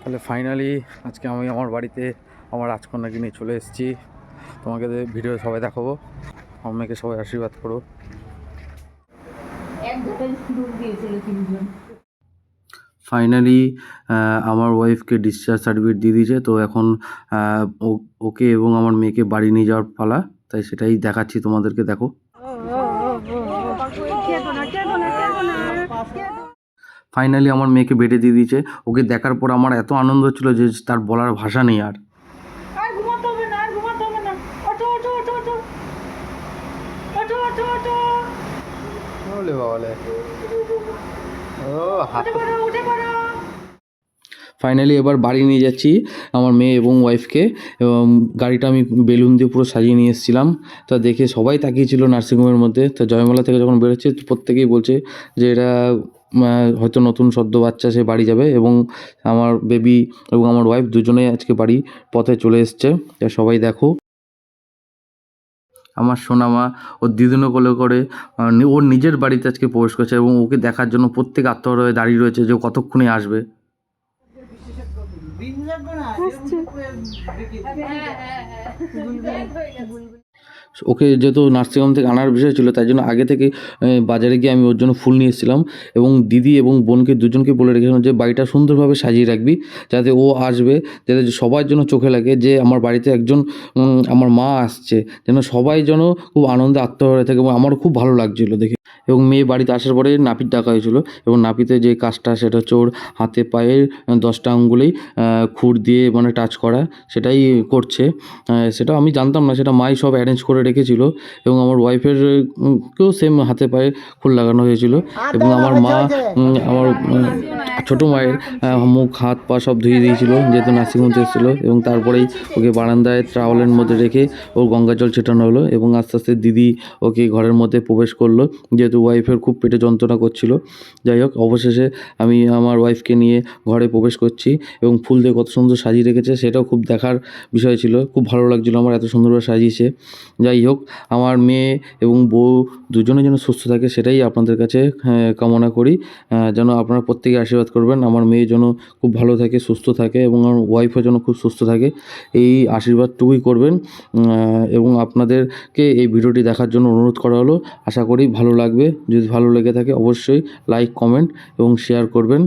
তাহলে ফাইনালি আজকে আমি আমার বাড়িতে আমার রাজকন্যাকে নিয়ে চলে এসেছি। তোমাকে ভিডিও সবাই দেখাবো। আমার মেয়েকে সবাই আশীর্বাদ করো। ফাইনালি আমার ওয়াইফকে ডিসচার্জ সার্টিফিকেট দিয়ে দিয়েছে। তো এখন ওকে এবং আমার মেয়েকে বাড়ি নিয়ে যাওয়ার পালা, তাই সেটাই দেখাচ্ছি তোমাদেরকে। দেখো, ফাইনালি আমার মেয়েকে বেডে দিয়ে দিয়েছে। ওকে দেখার পর আমার এত আনন্দ হচ্ছিল যে তার বলার ভাষা নেই। আর ফাইনালি এবার বাড়ি নিয়ে যাচ্ছি আমার মেয়ে এবং ওয়াইফকে। এবং গাড়িটা আমি বেলুন দিয়ে পুরো সাজিয়ে নিয়ে এসেছিলাম। তা দেখে সবাই তাকিয়েছিল নার্সিংহোমের মধ্যে। তো জয়মালা থেকে যখন বেরোচ্ছে প্রত্যেকেই বলছে যে এটা হয়তো নতুন সদ্য বাচ্চা, সে বাড়ি যাবে। এবং আমার বেবি এবং আমার ওয়াইফ দুজনেই আজকে বাড়ি পথে চলে এসছে। তা সবাই দেখো, আমার সোনামা ওর দিদুনো কোলে করে ওর নিজের বাড়িতে আজকে প্রবেশ করছে এবং ওকে দেখার জন্য প্রত্যেক আত্মীয়রা হয়ে দাঁড়িয়ে রয়েছে যে কতক্ষণে আসবে। ওকে যেহেতু নার্সিংহোম থেকে আনার বিষয় ছিল, তাই জন্য আগে থেকে বাজারে গিয়ে আমি ওর জন্য ফুল নিয়ে এসেছিলাম। এবং দিদি এবং বোনকে দুজনকে বলে রেখেছিলাম যে বাড়িটা সুন্দরভাবে সাজিয়ে রাখবি, যাতে ও আসবে, যাতে সবার জন্য চোখে লাগে যে আমার বাড়িতে একজন আমার মা আসছে, যেন সবাই যেন খুব আনন্দে আত্মহারা থাকে। এবং আমারও খুব ভালো লাগছিলো দেখে। এবং মেয়ে বাড়িতে আসার পরে নাপিত ডাকা হয়েছিল এবং নাপিতে যে কাজটা সেটা হচ্ছে ওর হাতে পায়ের 10টা আঙ্গুলেই খুর দিয়ে মানে টাচ করা, সেটাই করছে। সেটা আমি জানতাম না, সেটা মাই সব অ্যারেঞ্জ করে রেখেছিল। এবং আমার ওয়াইফের কেও সেম হাতে পায়ে খুর লাগানো হয়েছিল। এবং আমার মা আমার ছোটো মায়ের মুখ হাত পা সব ধুয়ে দিয়েছিল, যেহেতু নার্সিংহোম থেকে এসেছিলো। এবং তারপরেই ওকে বারান্দায় ট্রাওয়েলের মধ্যে রেখে ওর গঙ্গা জল ছেটানো হলো। এবং আস্তে আস্তে দিদি ওকে ঘরের মধ্যে প্রবেশ করলো, যেহেতু ওয়াইফের খুব পেটে যন্ত্রণা করছিল। যাই হোক, অবশেষে আমি আমার ওয়াইফকে নিয়ে ঘরে প্রবেশ করছি। এবং ফুল দিয়ে কত সুন্দর সাজিয়ে রেখেছে, সেটাও খুব দেখার বিষয় ছিল। খুব ভালো লাগছিলো আমার, এত সুন্দরভাবে সাজিয়েছে। যাই হোক, আমার মেয়ে এবং বউ দুজনে যেন সুস্থ থাকে, সেটাই আপনাদের কাছে কামনা করি। যেন আপনারা প্রত্যেকে আশীর্বাদ করবেন আমার মেয়ে যেন খুব ভালো থাকে, সুস্থ থাকে, এবং আমার ওয়াইফও যেন খুব সুস্থ থাকে, এই আশীর্বাদটুকুই করবেন। এবং আপনাদেরকে এই ভিডিওটি দেখার জন্য অনুরোধ করা হলো। আশা করি ভালো লাগবে। যদি ভালো লেগে থাকে অবশ্যই লাইক, কমেন্ট এবং শেয়ার করবেন।